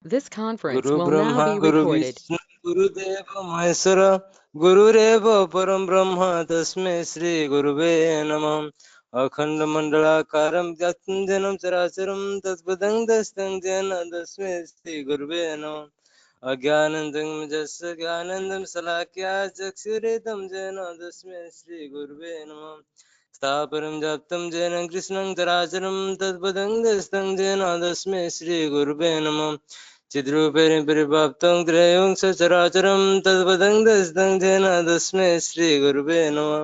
This conference Guru will now Brahma be Guru recorded. Vishnu गुरुदेव महेश्वर गुरुरेव परम ब्रह्म तस्मै श्री गुरुवे नमः। अखंड मंडलाकारं व्याप्तं जनं चराचरं तत्पदं दस्तं जेन तस्मै श्री गुरुवे नमः। अज्ञानन्दं यस्य ज्ञानन्दं शलाक्या चक्षुरेतं जेन तस्मै श्री गुरुवे नमः। स्थापरं जाप्तं जेन कृष्णं चराचरं तत्पदं दस्तं जेन तस्मै श्री गुरुवे नमः। चिद्रूपेण परिव्याप्तं त्रयं सचराचरं तत्पदं दस्तं जेन तस्मै श्रीगुरुवे नमः।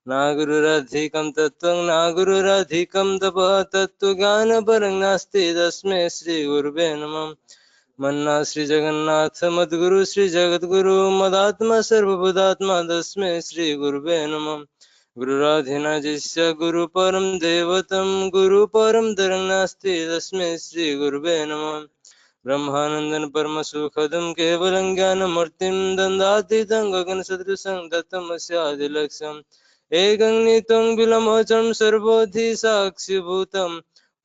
नागुरुराधिकं तत्त्वं नागुरुराधिकं तपः तत्त्वज्ञानपरं नास्ति तस्मै श्रीगुरुवे नमः। मन्ना श्री जगन्नाथ मद्गुरु श्री जगद्गुरु मदात्मा सर्वभूतात्मा तस्मै श्री गुरुवे नमः। गुरुराधिनाजिष्य गुरु परम देवतं गुरु परम धरं नास्ति तस्मै श्री गुरुवे नमः। ब्रह्मानन्दं परमसुखदं केवलं ज्ञानमूर्तिं दन्दातीतं गगनसदृशं दत्तमस्यादिलक्ष्यम् एकं नित्यं विलमोचनं सर्वोधिसाक्षिभूतं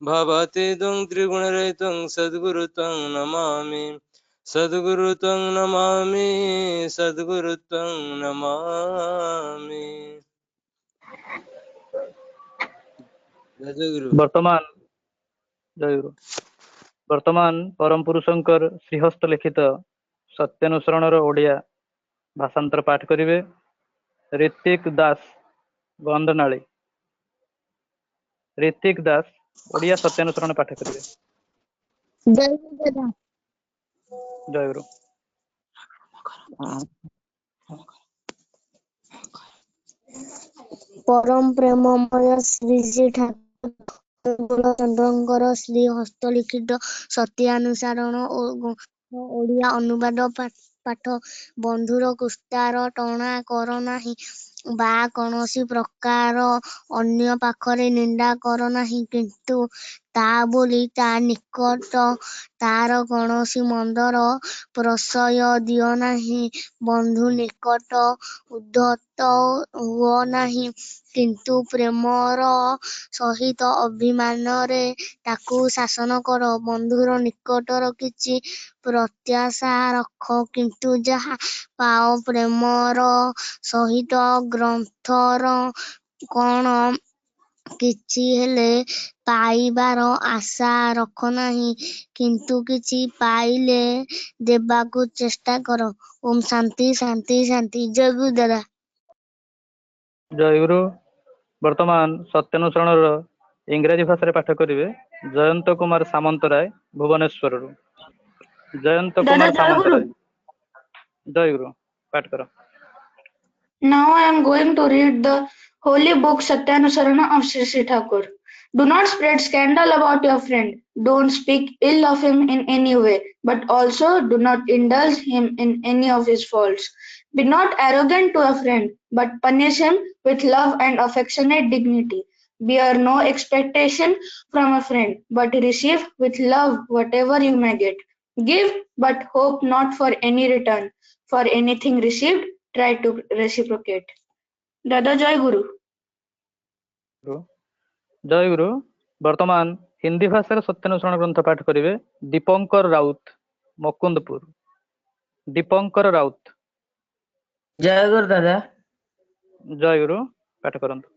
भावातीतं त्रिगुणरहितं सद्गुरुत्वं नमामि सद्गुरुत्वं नमामि सद्गुरुत्वं नमामि। जय गुरु। ବର୍ତ୍ତମାନ ପରମ ପୁରୁଷଙ୍କର ଶ୍ରୀହସ୍ତ ଲିଖିତ ସତ୍ୟାନୁସରଣର ଓଡ଼ିଆ ଭାଷାନ୍ତର ପାଠ କରିବେ ଋତିକ ଦାସ ଗନ୍ଧନାଳୀ। ଋତିକ ଦାସ ଓଡ଼ିଆ ସତ୍ୟାନୁସରଣ ପାଠ କରିବେ। ଜୟ ଗୁରୁ। परम प्रेममय श्री श्री ठाकुर चंद्रଙ୍କର ଶ୍ରୀ ହସ୍ତଲିଖିତ ସତ୍ୟାନୁସରଣ ଓଡ଼ିଆ ଅନୁବାଦ ପାଠ। ବନ୍ଧୁର କୁସ୍ତାର ଟଣା କର ନାହିଁ ବା କୌଣସି ପ୍ରକାର ଅନ୍ୟ ପାଖରେ ନିନ୍ଦା କର ନାହିଁ, କିନ୍ତୁ ତା ବୋଲି ତା ନିକଟ ତାର କୌଣସି ମନ୍ଦର ପ୍ରଶ୍ରୟ ଦିଅ ନାହିଁ। ବନ୍ଧୁ ନିକଟ ଉଦ୍ଧତ ହୁଅ ନାହିଁ, କିନ୍ତୁ ପ୍ରେମର ସହିତ ଅଭିମାନରେ ତାକୁ ଶାସନ କର। ବନ୍ଧୁର ନିକଟର କିଛି ପ୍ରତ୍ୟାଶା ରଖ, କିନ୍ତୁ ଯାହା ପାଅ ପ୍ରେମର ସହିତ ଗ୍ରନ୍ଥର କଣ କିଛି ହେଲେ ପାଇବାର ଆଶା ରଖ ନାହିଁ, କିନ୍ତୁ କିଛି ପାଇଲେ ଦେବାକୁ ଚେଷ୍ଟା କର। ଓମ୍ ଶାନ୍ତି ଶାନ୍ତି ଶାନ୍ତି। ଜୟ ଗୁରୁ ଦାଦା। ଜୟ ଗୁରୁ। ବର୍ତ୍ତମାନ ସତ୍ୟାନୁସରଣର ଇଂରାଜୀ ଭାଷାରେ ପାଠ କରିବେ ଜୟନ୍ତ କୁମାର ସାମନ୍ତରାୟ ଭୁବନେଶ୍ୱରରୁ। ଜୟନ୍ତ କୁମାର ସାମନ୍ତରାୟ। ଜୟ ଗୁରୁ। ପାଠ କର। Now I am going to read the holy book Satyanusarana of Sri Sri Thakur. Do not spread scandal about your friend. Don't speak ill of him in any way, but also do not indulge him in any of his faults. Be not arrogant to a friend, but punish him with love and affectionate dignity. Bear no expectation from a friend, but receive with love whatever you may get. Give, but hope not for any return. For anything received, try to reciprocate. Dada Jai Guru. ଜୟ ଗୁରୁ। ବର୍ତ୍ତମାନ ହିନ୍ଦୀ ଭାଷାରେ ସତ୍ୟାନୁସରଣ ଗ୍ରନ୍ଥ ପାଠ କରିବେ ଦୀପଙ୍କର ରାଉତ ମୁକୁନ୍ଦପୁର। ଦୀପଙ୍କର ରାଉତ। जय गुरु दादा। ଜୟ ଗୁରୁ। ପାଠ କରନ୍ତୁ।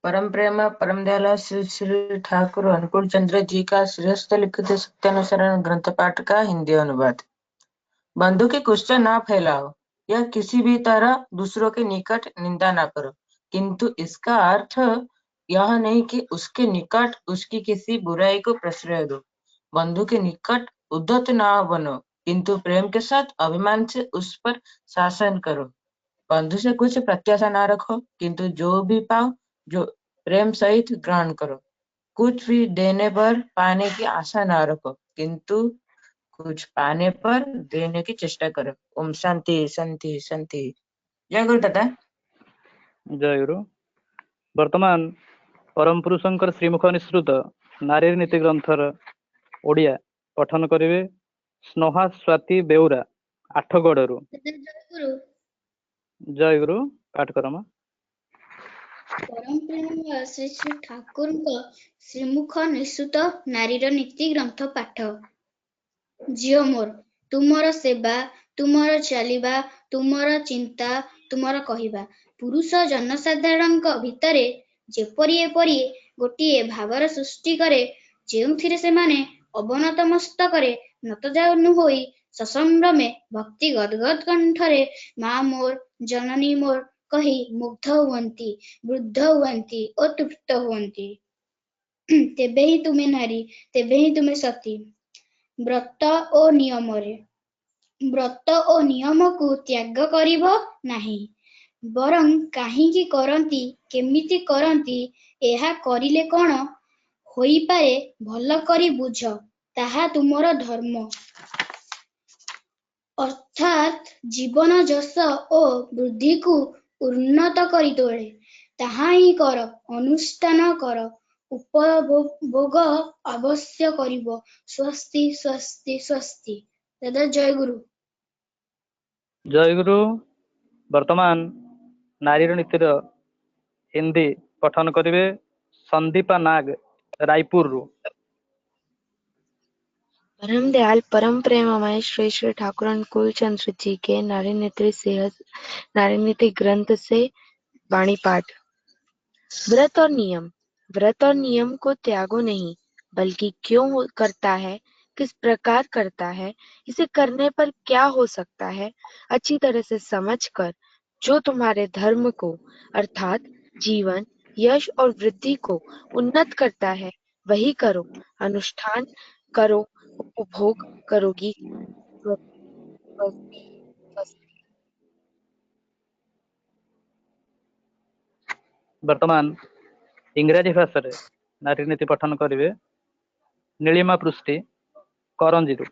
परम प्रेम परम दयाला श्री श्री ठाकुर अनुकूल चंद्र जी का श्रेष्ठ लिखित सत्यानुसरण ग्रंथ पाठ का हिंदी अनुवाद। बंधु की कुष्ठ ना फैलाओ, यह किसी भी तरह दूसरों के निकट निंदा ना करो, किंतु इसका अर्थ यह नहीं कि उसके निकट उसकी किसी बुराई को प्रश्रय दो। बंधु के निकट उद्धत ना बनो, किंतु प्रेम के साथ अभिमान से उस पर शासन करो। बंधु से कुछ प्रत्याशा ना रखो, किंतु जो भी पाओ जो प्रेम सहित ग्रहण करो। कुछ भी देने पर पाने की आशा ना रखो, किंतु कुछ पाने पर देने की चेष्टा करो। ओम शांति शांति शांति। जय गुरु दादा। ଜୟ ଗୁରୁ। ବର୍ତ୍ତମାନ ପରମ ପୁରୁଷଙ୍କର ଶ୍ରୀମୁଖ ନିଃସୃତ ନାରୀ ନୀତି ଗ୍ରନ୍ଥର ଓଡ଼ିଆ ପଠନ କରିବେ ସ୍ନୋହା ସ୍ୱାତି ବେଉରା ଆଠଗଡ଼ରୁ। ଜୟ ଗୁରୁ। ପାଠ କରମ। परम प्रेममय श्री श्री ଠାକୁରଙ୍କ ଶ୍ରୀମୁଖ ନିଃସୃତ ନାରୀର ନୀତି ଗ୍ରନ୍ଥ ପାଠ। ଝିଅ ମୋର, ତୁମର ସେବା, ତୁମର ଚାଲିବା, ତୁମର ଚିନ୍ତା, ତୁମର କହିବା। ପୁରୁଷ ଜନସାଧାରଣଙ୍କ ଭିତରେ ଯେପରି ଏପରି ଗୋଟିଏ ଭାବର ସୃଷ୍ଟି କରେ, ଯେଉଁଥିରେ ସେମାନେ ଅବନତ ମସ୍ତକରେ ନତଜାନୁ ହୋଇ ସସମ୍ଭ୍ରମେ ଭକ୍ତି ଗଦ୍‌ଗଦ୍ କଣ୍ଠରେ ମା ମୋର, ଜନନୀ ମୋର କହି ମୁଗ୍ଧ ହୁଅନ୍ତି, ବୃଦ୍ଧ ହୁଅନ୍ତି ଓ ତୃପ୍ତ ହୁଅନ୍ତି। ତେବେ ହିଁ ତୁମେ ନାରୀ, ତେବେ ହିଁ ତୁମେ ସତୀ। ବ୍ରତ ଓ ନିୟମରେ ବ୍ରତ ଓ ନିୟମକୁ ତ୍ୟାଗ କରିବ ନାହିଁ, ବରଂ କାହିଁକି କରନ୍ତି, କେମିତି କରନ୍ତି, ଏହା କରିଲେ କ'ଣ ହୋଇପାରେ ଭଲ କରି ବୁଝ, ତାହା ତୁମର ଧର୍ମ। ଅର୍ଥାତ୍ ଜୀବନ ଯଶ ଓ ବୃଦ୍ଧିକୁ ଉନ୍ନତ କରି ତୋଳେ, ତାହା ହିଁ କର, ଅନୁଷ୍ଠାନ କର, ଉପଭୋଗ ଅବଶ୍ୟ କରିବ। ସ୍ୱସ୍ତି ସ୍ୱସ୍ତି ସ୍ୱସ୍ତି। ଦାଦା ଜୟଗୁରୁ। ଜୟଗୁରୁ। ବର୍ତ୍ତମାନ ନାରୀର ନୀତିର ହିନ୍ଦୀ ପଠନ କରିବେ ସନ୍ଦୀପା ନାଗ ରାୟପୁରରୁ। परम दयाल परम प्रेममय श्री श्री ठाकुर अनुकूल चंद्र जी के नारी नीति ग्रंथ से वाणी पाठ। व्रत और नियम को त्यागो नहीं, बल्कि क्यों करता है, किस प्रकार करता है, इसे करने पर क्या हो सकता है, अच्छी तरह से समझकर जो तुम्हारे धर्म को अर्थात जीवन, यश और वृद्धि को उन्नत करता है वही करो, अनुष्ठान करो, उपभोग करोगी। ବର୍ତ୍ତମାନ ଇଂରାଜୀ ଭାଷାରେ ନାରୀ ନୀତି ପଠନ କରିବେ ନୀଳିମା ପୃଷ୍ଟି କରଞ୍ଜିରୁ।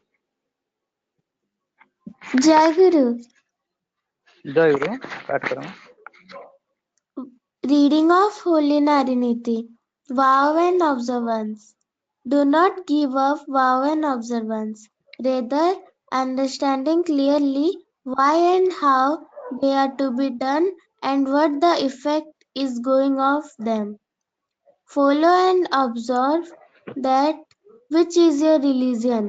ଜୟଗୁରୁ। ଜୟଗୁରୁ ପାଠ କର। Reading of Holy Nariniti. Vow and observance. Do not give up vow and observance. Rather, understanding clearly why and how they are to be done and what the effect is going of them. Follow and observe that which is your religion,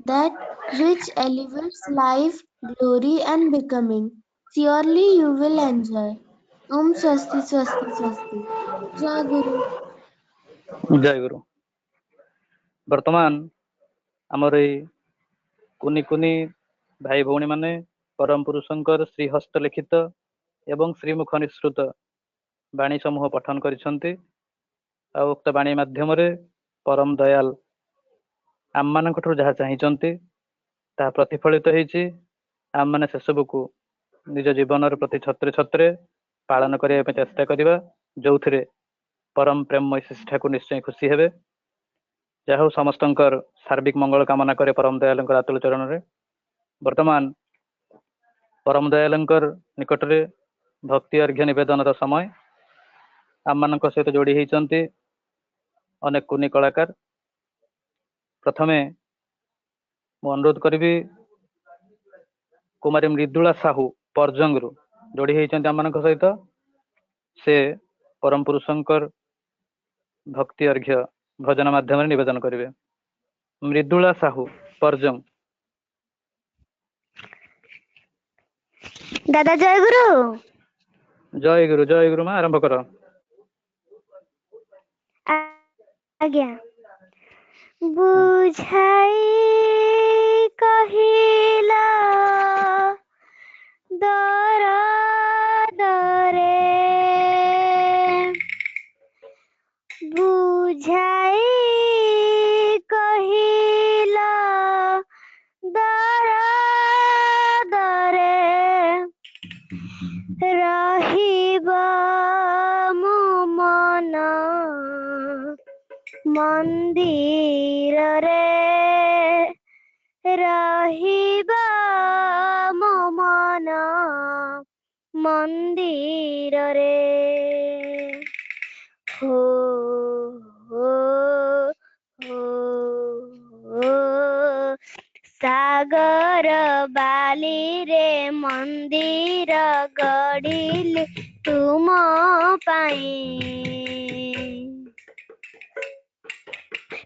that which elevates life, glory and becoming. Surely you will enjoy. Om Swasti Swasti Swasti. Jai Guru. ଜୟଗୁରୁ। ବର୍ତ୍ତମାନ ଆମର ଏଇ କୁନି କୁନି ଭାଇ ଭଉଣୀ ମାନେ ପରମ ପୁରୁଷଙ୍କର ଶ୍ରୀ ହସ୍ତ ଲିଖିତ ଏବଂ ଶ୍ରୀମୁଖ ନିଃସୃତ ବାଣୀ ସମୂହ ପଠନ କରିଛନ୍ତି। ଆଉ ଉକ୍ତ ବାଣୀ ମାଧ୍ୟମରେ ପରମ ଦୟାଲ ଆମମାନଙ୍କଠାରୁ ଯାହା ଚାହିଁଛନ୍ତି ତାହା ପ୍ରତିଫଳିତ ହେଇଛି। ଆମମାନେ ସେସବୁକୁ ନିଜ ଜୀବନର ପ୍ରତି ଛତ୍ରେ ଛତ୍ରେ ପାଳନ କରିବା ପାଇଁ ଚେଷ୍ଟା କରିବା, ଯୋଉଥିରେ ପରମ ପ୍ରେମମୟ ଶ୍ରୀ ଠାକୁର ନିଶ୍ଚୟ ଖୁସି ହେବେ। ଯାହା ହଉ ସମସ୍ତଙ୍କର ସାର୍ବିକ ମଙ୍ଗଳ କାମନା କରେ ପରମ ଦୟାଲଙ୍କର ଆତୁଳ ଚରଣରେ। ବର୍ତ୍ତମାନ ପରମ ଦୟାଲଙ୍କର ନିକଟରେ ଭକ୍ତି ଅର୍ଘ୍ୟ ନିବେଦନର ସମୟ। ଆମମାନଙ୍କ ସହିତ ଯୋଡ଼ି ହେଇଛନ୍ତି ଅନେକ କୁନି କଳାକାର। ପ୍ରଥମେ ମୁଁ ଅନୁରୋଧ କରିବି କୁମାରୀ ମୃଦୁଳା ସାହୁ ପରଜଙ୍ଗରୁ ଯୋଡ଼ି ହେଇଛନ୍ତି ଆମମାନଙ୍କ ସହିତ। ସେ ପରମ ପୁରୁଷଙ୍କର ଭକ୍ତି ଅର୍ଘ୍ୟ ଭଜନ ମାଧ୍ୟମରେ ନିବେଦନ କରିବେ। ମୃଦୁଳା ସାହୁ ପରଜଙ୍ଗ। ଦାଦା ଜୟଗୁରୁ। ଜୟଗୁରୁ ଜୟଗୁରୁ ମା ଆରମ୍ଭ କର। ଆଜ୍ଞା। ବୁଝାଇ କହିଲା ଦରଦରେ, ବୁଝାଇ କହିଲା ଦରଦରେ, ରହିବ ମୋ ମନ ମନ୍ଦିରରେ, ରହିବ ମୋ ମନ ମନ୍ଦିରରେ। ହୋ ହୋ ହୋ ହୋ ସାଗର ବାଲିରେ ମନ୍ଦିର ଗଢ଼ିଲି ତୁମ ପାଇଁ,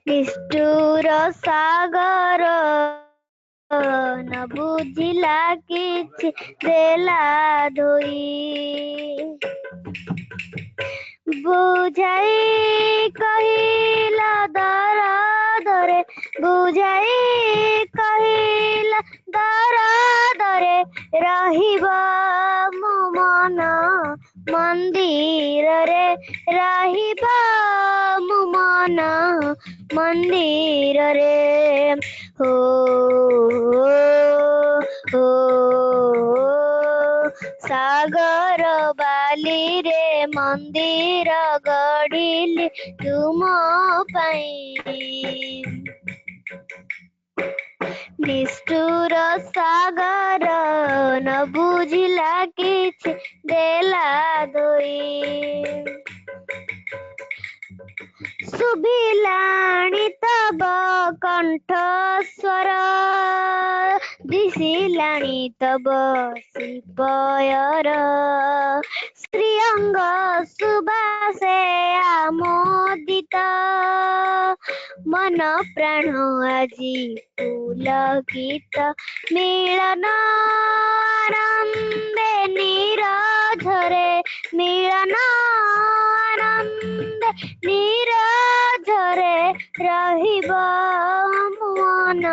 ନିଷ୍ଠୁର ସାଗର ବୁଝିଲା କିଛି ଦେଲା ଧୋଇ। ବୁଝାଇ କହିଲା ଦରଦରେ, ବୁଝାଇ କହିଲା ଦରଦରେ, ରହିବ ମୋ ମନ ମନ୍ଦିରରେ, ରହିବ ମୋ ମନ ମନ୍ଦିରରେ। ହୋ ହୋ ସାଗର ବାଲିରେ ମନ୍ଦିର ଗଢିଲି ତୁମ ପାଇଁ। ନିଷ୍ଠୁର ସାଗର ନ ବୁଝିଲା କିଛି ଦେଲା ଧୋଇ। ଶୁଭିଲାଣି ତବ କଣ୍ଠ ସ୍ୱର, ଦିଶିଲାଣି ତବ ଶ୍ରୀପୟର। ଶ୍ରୀଅଙ୍ଗ ସୁବାସେ ଆମୋଦିତ, ମନ ପ୍ରାଣ ଆଜି ପୁଲକିତ। ମିଳନ ଆନନ୍ଦେ ନିରଝରେ, ମିଳନ ଆନନ୍ଦେ ନିରଝରେ, ରହିବ ମୋ ମନ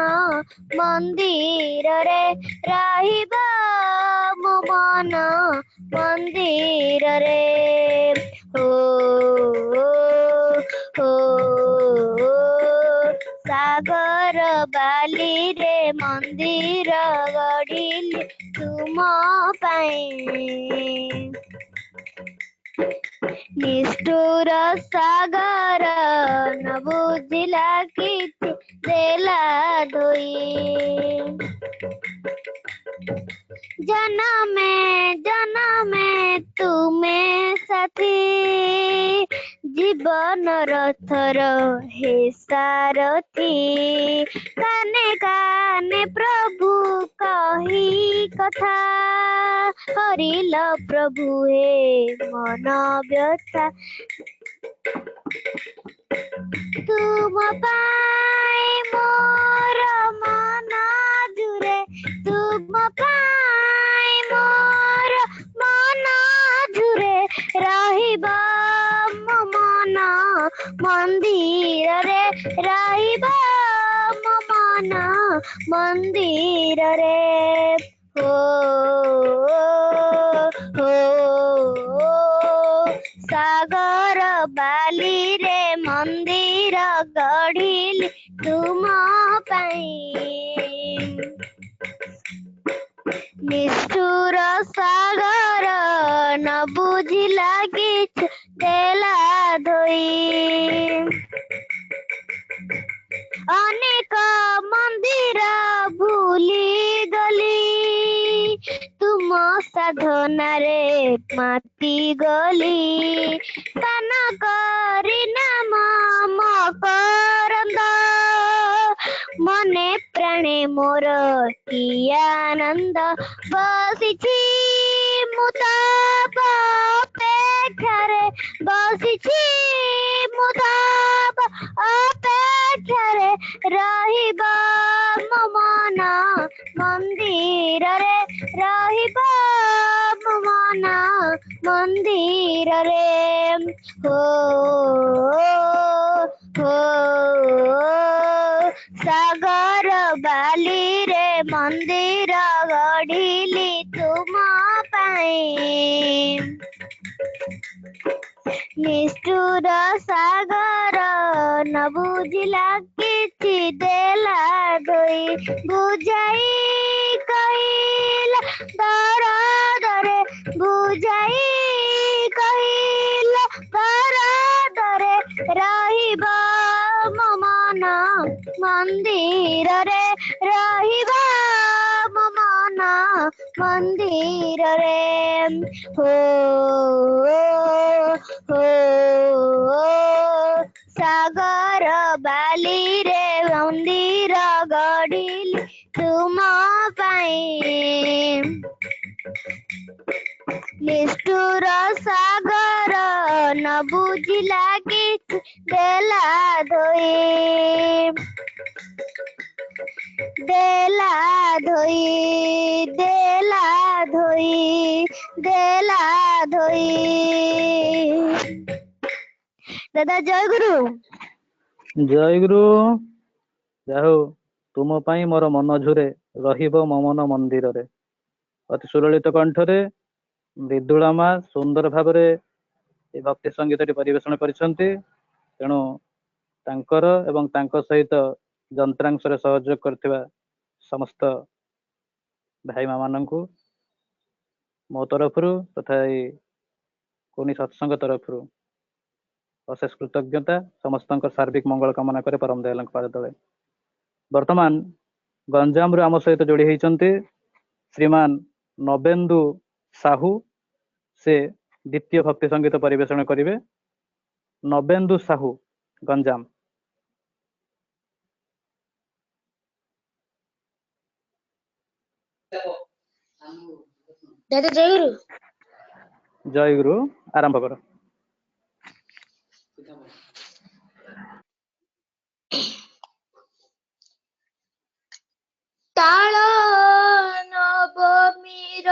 ମନ୍ଦିରରେ, ରହିବ ମୋ ମନ ମନ୍ଦିରରେ। ହୋ ହୋ ସାଗର ବାଲିରେ ମନ୍ଦିର ଗଢିଲି ତୁମ ପାଇଁ। ନିଷ୍ଠୁର ସାଗର ନ ବୁଝିଲା କିଛି ଦେଲା ଧୋଇ। ଜନମେ ଜନମେ ତୁମେ ସାଥୀ, ଜୀବନ ରଥର ହେ ସାରଥୀ। କାନେ କାନେ ପ୍ରଭୁ କହି କଥା, ହରିଲ ପ୍ରଭୁ ହେ ମନ ବ୍ୟଥା। ତୁମ ପାଇଁ ମୋର ମନ ଜୁରେ, ତୁମ ପାଇଁ ମୋର ମନ ଜୁରେ, ରହିବ ମୋ ମନ ମନ୍ଦିରରେ, ରହିବ ମୋ ମନ ମନ୍ଦିରରେ। ହୋ ହୋ ସାଗର ବାଲିରେ ମନ୍ଦିର ଗଢିଲି ତୁମ ପାଇଁ। ନିଷ୍ଠୁର ସାଗର ନ ବୁଝିଲା କିଛି ଦେଲା ଧୋଇ। ଅନେକ ମନ୍ଦିର ଭୁଲି ଗଲି, ତୁମ ସାଧନାରେ ମାତି ଗଲି। ସ୍ଥାନ କରି ନାମ ମକରନ୍ଦ, ମନେ ପ୍ରାଣେ ମୋର କି ଆନନ୍ଦ। ବସିଛି ମୁଁ ତବ ଅପେକ୍ଷାରେ, ବସିଛି ମୁଁ ତବ ଅପେକ୍ଷାରେ, ରହିବ ମୋ ମନ ମନ୍ଦିରରେ, ରହିବ ମୋ ମନ ମନ୍ଦିରରେ। ହୋ ହୋ ସାଗର ବାଲିରେ ମନ୍ଦିର ଗଢିଲି ତୁମ ପାଇଁ। ନିଷ୍ଠୁର ସାଗର ନ ବୁଝିଲା କିଛି ଦେଲା ଧୋଇ। ବୁଝାଇ କହିଲା ଦରଦରେ, ବୁଝାଇ କହିଲା ଦରଦରେ, ରହିବ ମୋ ମନ ମନ୍ଦିରରେ, ରହିବ ମୋ ମନ ମନ୍ଦିରରେ। ହୋ ହୋ ସାଗର ବାଲିରେ ମନ୍ଦିର ଗଢିଲି ତୁମ ପାଇଁ। ନିଷ୍ଠୁର ସାଗର ନ ବୁଝିଲା କିଛି ଦେଲା ଧୋଇ, ଦେଲା ଧୋଇ ଦେଲା ଧୋଇ ଦେଲା ଧୋଇ। ଦାଦା ଜୟଗୁରୁ। ଜୟଗୁରୁ। ଯାହା ହଉ ତୁମ ପାଇଁ ମୋର ମନ ଝୁରେ ରହିବ ମୋ ମନ ମନ୍ଦିରରେ। ଅତି ସୁଲଳିତ କଣ୍ଠରେ ବିଦୁଳା ମା ସୁନ୍ଦର ଭାବରେ ଏ ଭକ୍ତି ସଙ୍ଗୀତଟି ପରିବେଷଣ କରିଛନ୍ତି। ତେଣୁ ତାଙ୍କର ଏବଂ ତାଙ୍କ ସହିତ ଯନ୍ତ୍ରାଂଶରେ ସହଯୋଗ କରିଥିବା ସମସ୍ତ ଭାଇମା ମାନଙ୍କୁ ମୋ ତରଫରୁ ତଥା ଏଇ କୁନି ସତ୍ସଙ୍ଗ ତରଫରୁ ଅଶେଷ କୃତଜ୍ଞତା। ସମସ୍ତଙ୍କର ସାର୍ବିକ ମଙ୍ଗଳ କାମନା করে ପରମ ଦୟାଳୁଙ୍କ ପାଦ ତଳେ। ବର୍ତ୍ତମାନ ଗଞ୍ଜାମରୁ ଆମ ସହିତ ଯୋଡ଼ି ହେଇଛନ୍ତି ଶ୍ରୀମାନ ନବେନ୍ଦୁ ସାହୁ। ସେ ଦ୍ୱିତୀୟ ଭକ୍ତି ସଙ୍ଗୀତ ପରିବେଷଣ କରିବେ। ନବେନ୍ଦୁ ସାହୁ, ଗଞ୍ଜାମ। ଦାଦା ଜୟଗୁରୁ। ଜୟଗୁରୁ। ଆରମ୍ଭ କର। ତାଳ ନବମୀର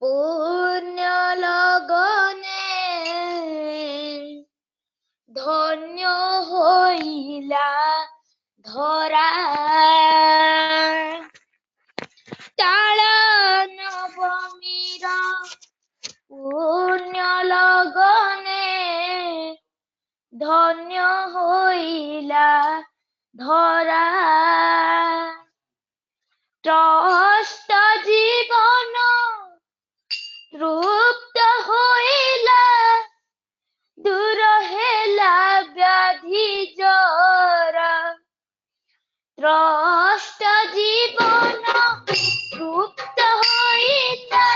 ପୁଣ୍ୟ লগনে ধন্য হইলা ধরা। তাଳ নবমীর পুণ্য লগনে ধন্য হইলা ধরা। ত্রস্ত জীবন তৃপ্ত হইলা দূর হেলা ব্যাধি জরা। ত্রস্ত জীবন তৃপ্ত হইলা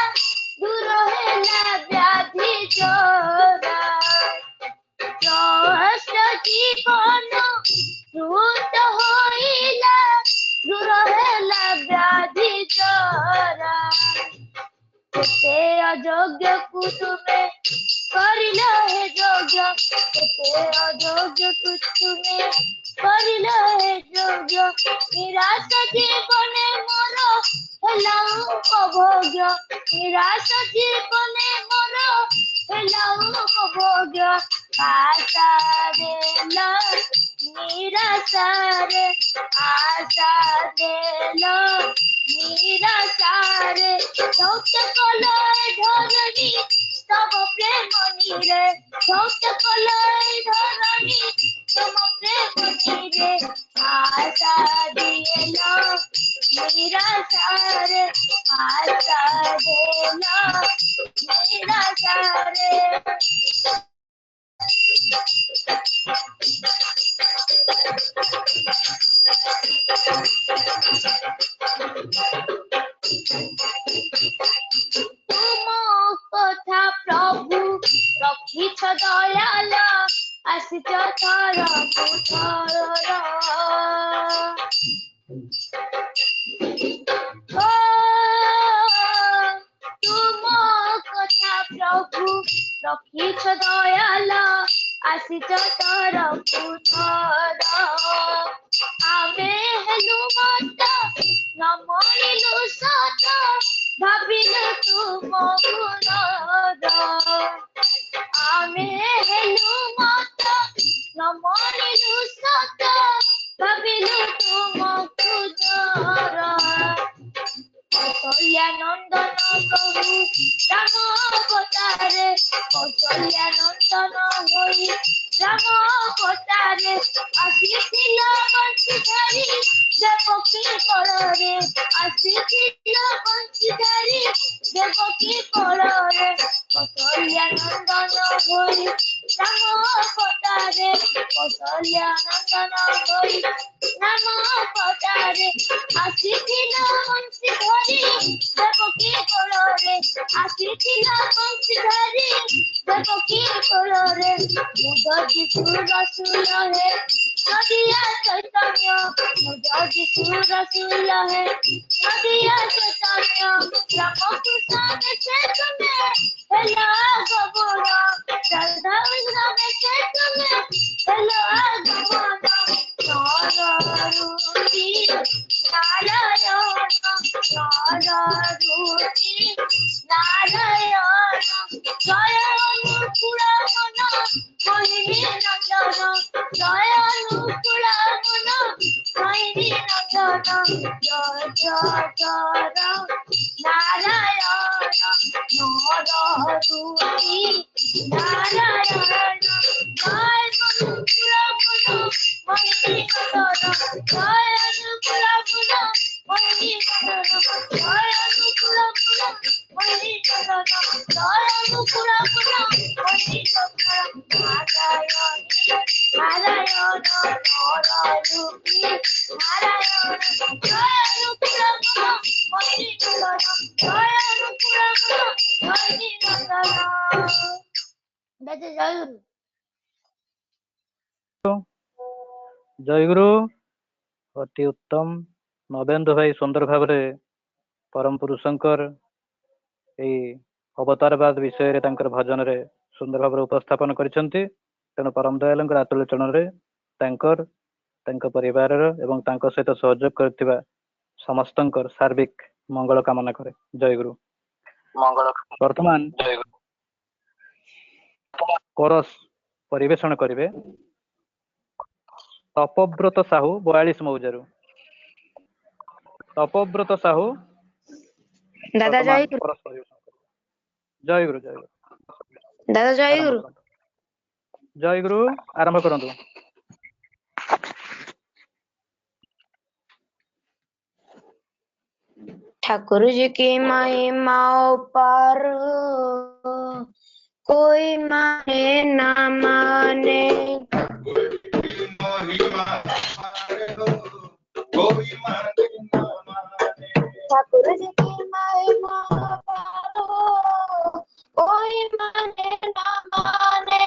দূর হেলা ব্যাধি জরা। ত্রস্ত জীবন তৃপ্ত হইলা দূর হেলা ব্যাধি জরা। କେତେ ଅଯୋଗ୍ୟକୁ ତୁମେ କରିଲ ହେ ଯୋଗ୍ୟ। କେତେ ଅଯୋଗ୍ୟକୁ ତୁମେ କରିଲ ହେ ଯୋଗ୍ୟ। ନିରାଶ ଜୀବନେ ମୋର ହେଲା ଉପଭୋଗ୍ୟ। ନିରାଶ ଜୀବନେ ମୋର ହେଲା ଉପଭୋଗ୍ୟ। ଆଶା ଦେଲ ନିରାଶାରେ ଆଶା ଦେଲ ନିରାଶାରେ। ধৌত কলয় ধরণী তব প্রেম নীরে। ধৌত কলয় ধরণী তব প্রেম নীরে। আশা দিল নিরাশারে আশা দিল নিরাশারে। তুম কথা প্রভু রখিছ দয়াল আসিছ থর থর। তুম কথা প্রভু রখিছ দয়াল আসিছ থর থর। ଆମେ ହେଲୁ ମତ ନ ମଣିଲୁ ସତ ଭାବିଲୁ ତୁମ ଗୁଣର। ଆମେ ହେଲୁ ମତ ନ ମଣିଲୁ ସତ ଭାବିଲୁ ତୁମ ଗୁଣର। କୌଶଲ୍ୟା ନନ୍ଦନ ପ୍ରଭୁ ରାମ ଅବତାରେ। କୌଶଲ୍ୟା ନନ୍ଦନ ହୋଇ ରାମ ଅବତାରେ ଆସିଥିଲ ବଂଶୀଧାରୀ ଦେବକୀ କୋଳରେ। ଆସିଥିଲ ବଂଶୀଧାରୀ ଦେବକୀ କୋଳରେ। କୌଶଲ୍ୟା ନନ୍ଦନ ହୋଇ ରାମ ଅବତାରେ। କୌଶଲ୍ୟା ନନ୍ଦନ ହୋଇ ରାମ ଅବତାରେ ଆସିଥିଲ ବଂଶୀଧାରୀ ଦେବକୀ କୋଳରେ। ଆସିଥିଲ ବଂଶୀଧାରୀ ଦେବକୀ କୋଳରେ। ମୁଦଜି ସୁରସୁଲ ହେ ନଦିଆ ଚୈତନ୍ୟ। ମୁଦଜି ସୁରସୁଲ ହେ ନଦିଆ ଚୈତନ୍ୟ। ରାମକୃଷ୍ଣ ବେଶେ ତୁମେ ହେଲ ଗୌର। ରାଧାକୃଷ୍ଣ ବେଶେ ତୁମେ ହେଲ ଗୌର। নররূপী নারায়ণ নররূপী নারায়ণ জয় অনুকূলমন মোহিনী নন্দন জয় অনুকূলমন মোহিনী নন্দন জয় জয় নারায়ণ নররূপী নারায়ণ জয় অনুকূলমন মোহিনী নন্দন জয় অনুকূলমন মোহিনী নন্দন জয় অনুকূলমন মোহিনী নন্দন জয় অনুকূলমন মোহিনী নন্দন নারায়ণ নারায়ণ নররূপী নারায়ণ জয় অনুকূলমন মোহিনী নন্দন জয় অনুকূলমন মোহিনী নন্দন। জয় গুরু। ଜୟଗୁରୁ। ଅତି ଉତ୍ତମ। ନବେନ୍ଦୁ ଭାଇ ସୁନ୍ଦର ଭାବରେ ପରମ ପୁରୁଷଙ୍କର ଏଇ ଅବତାରବାଦ ବିଷୟରେ ତାଙ୍କର ଭଜନରେ ସୁନ୍ଦର ଭାବରେ ଉପସ୍ଥାପନ କରିଛନ୍ତି। ତେଣୁ ପରମ ଦୟାଲଙ୍କର ଆତୁଳ ଚରଣରେ ତାଙ୍କ ପରିବାରର ଏବଂ ତାଙ୍କ ସହିତ ସହଯୋଗ କରିଥିବା ସମସ୍ତଙ୍କର ସାର୍ବିକ ମଙ୍ଗଳ କାମନା କରେ। ଜୟଗୁରୁ। ବର୍ତ୍ତମାନ କୋରସ ପରିବେଷଣ କରିବେ ତପବ୍ରତ ସାହୁ 42 ମୌଜାରୁ। ତପବ୍ରତ ସାହୁ ଦାଦା ଜୟଗୁରୁ। ଜୟଗୁରୁ ଜୟଗୁରୁ ଦାଦା ଜୟଗୁରୁ। ଜୟଗୁରୁ ଆରମ୍ଭ କରନ୍ତୁ। ठाकुर जी की महिमा पार कोई माने ना माने ठाकुर जी की महिमा पार कोई माने ना माने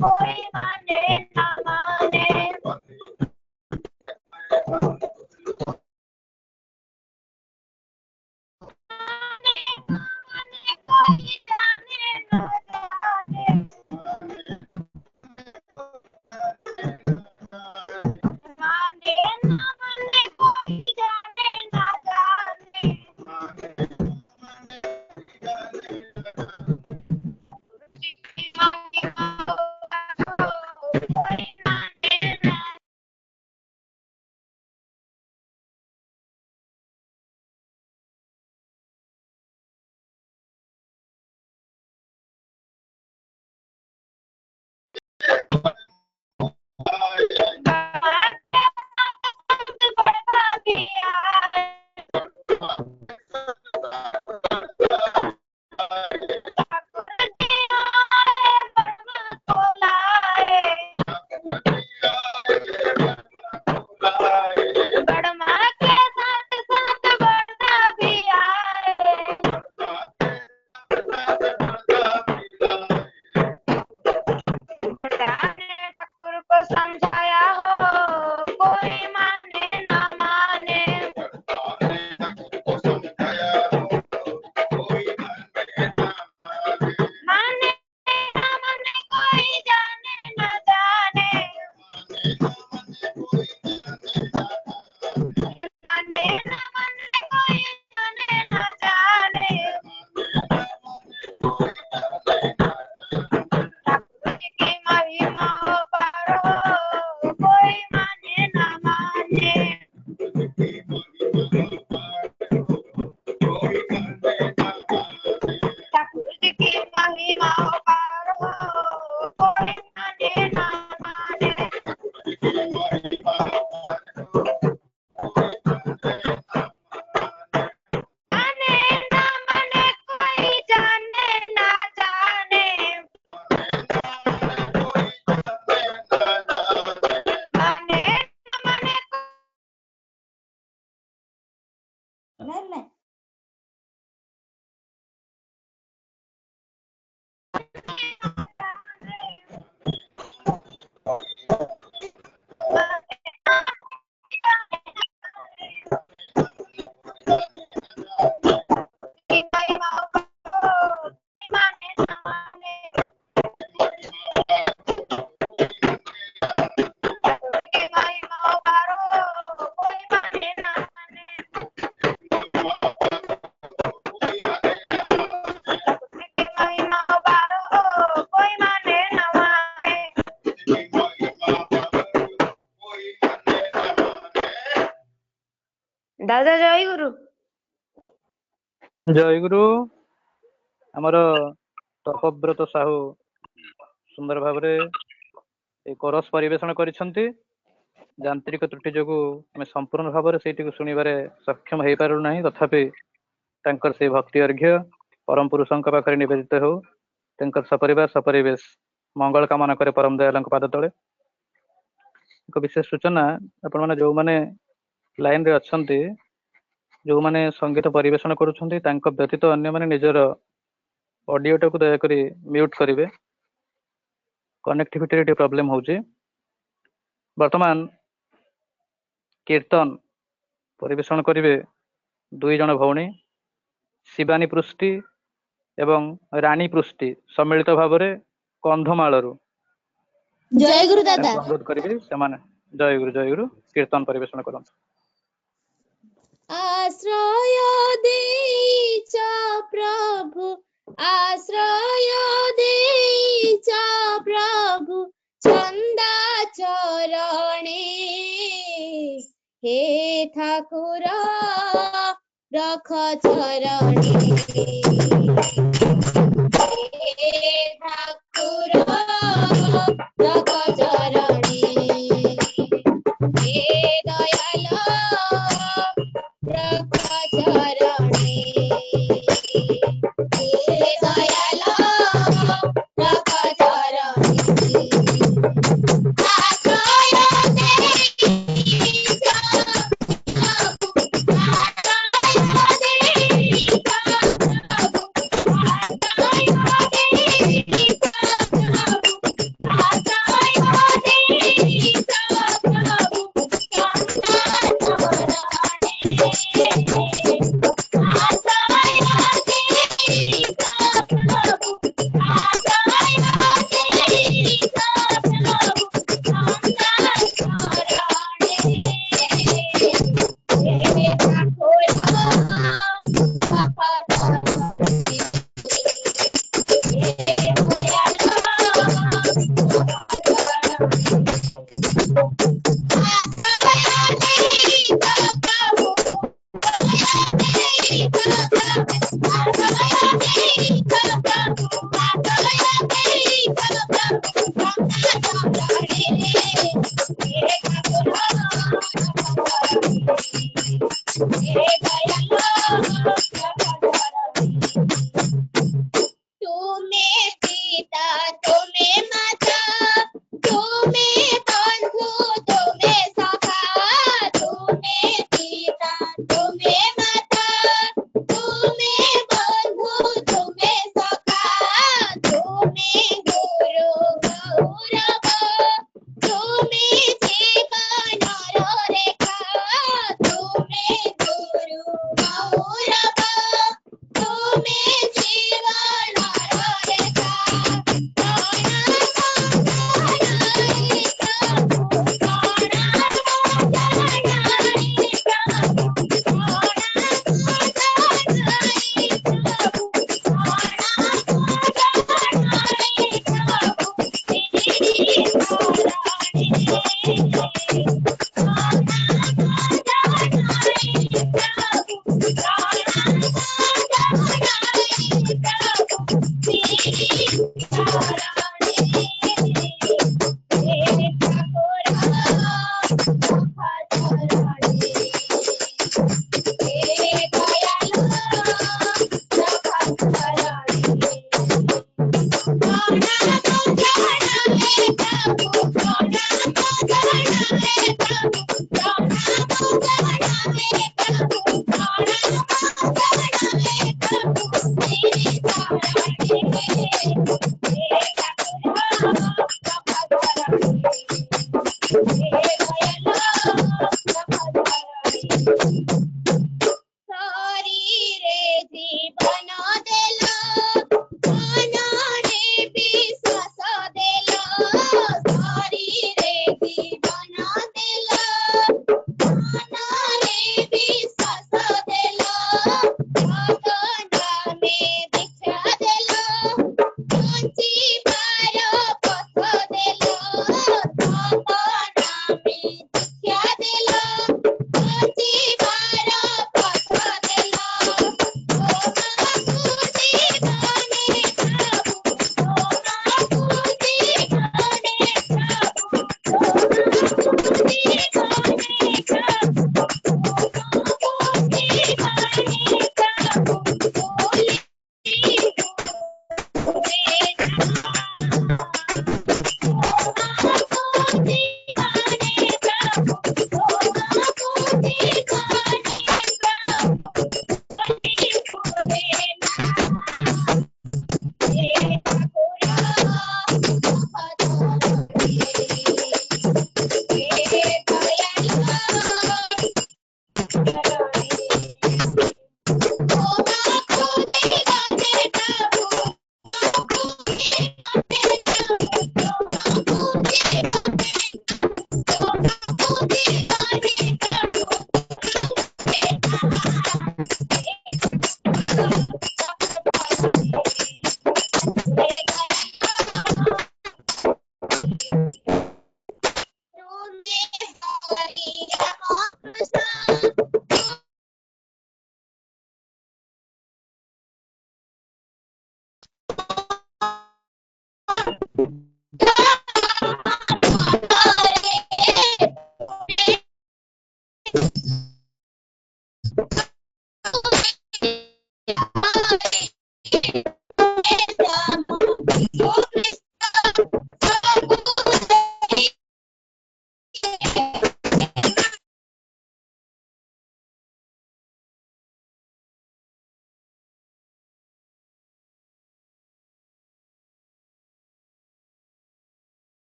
कोई माने ना माने कोई जाने ना जाने माने ना माने कोई जाने ना जाने कोई माने ना बढ़ता गया बड़मा के साथ साथ बढ़ता भी आए ठाकुर को समझाया हो कोई माने ना माने माने ना माने कोई जाने ना जाने माने ना माने कोई जाने ना जाने ठाकुर जी की महिमा पारो कोई माने ना माने ठाकुर जी की महिमा पारो कोई माने ना माने माने ना माने कोई जाने ना जाने माने ना माने नहीं की महिमा पारो माने ना माने की महिमा पारो कोई माने ना माने की महिमा पारो कोई माने ना माने दादा जय गुरु जय गुरु। आमर तपव्रत साहू सुंदर भाव कोरस परिवेषण करिसेंती। यांत्रिक त्रुटि जो आम संपूर्ण भाव से शुणवे सक्षम हो पार ना, तथापि तांकर से भक्ति अर्घ्य परम पुरुषों पाखे निवेदित हो। सपरिवार सपरिवेश मंगल कामना करे परम दयाल पाद तले। एक विशेष सूचना, आपण मैंने जो मैंने लाइन रे अच्छंती, जो मैंने संगीत परिवेषण करुछंती तांको व्यतीत अन्य माने निजर ऑडियो टाको दयाकरी म्यूट करेंगे। कनेक्टिविटी प्रॉब्लम होची। वर्तमान कीर्तन परिवेषण करेंगे दुई जन भौणी शिवानी पृष्टि एवं रानी पृष्टि सम्मिलित भाव में कंधमालू। जय गुरु दादा। अनुरोध करेंगे जय गुरु कीर्तन परिवेषण करते। आश्रय देच प्रभु आश्रय देच प्रभु चंदा चरणे हे ठाकुर रख चरणे हे ठाकुर रख चरणे हे दयाल रख चरणे हे दयाल रख चरणे आश्रय देच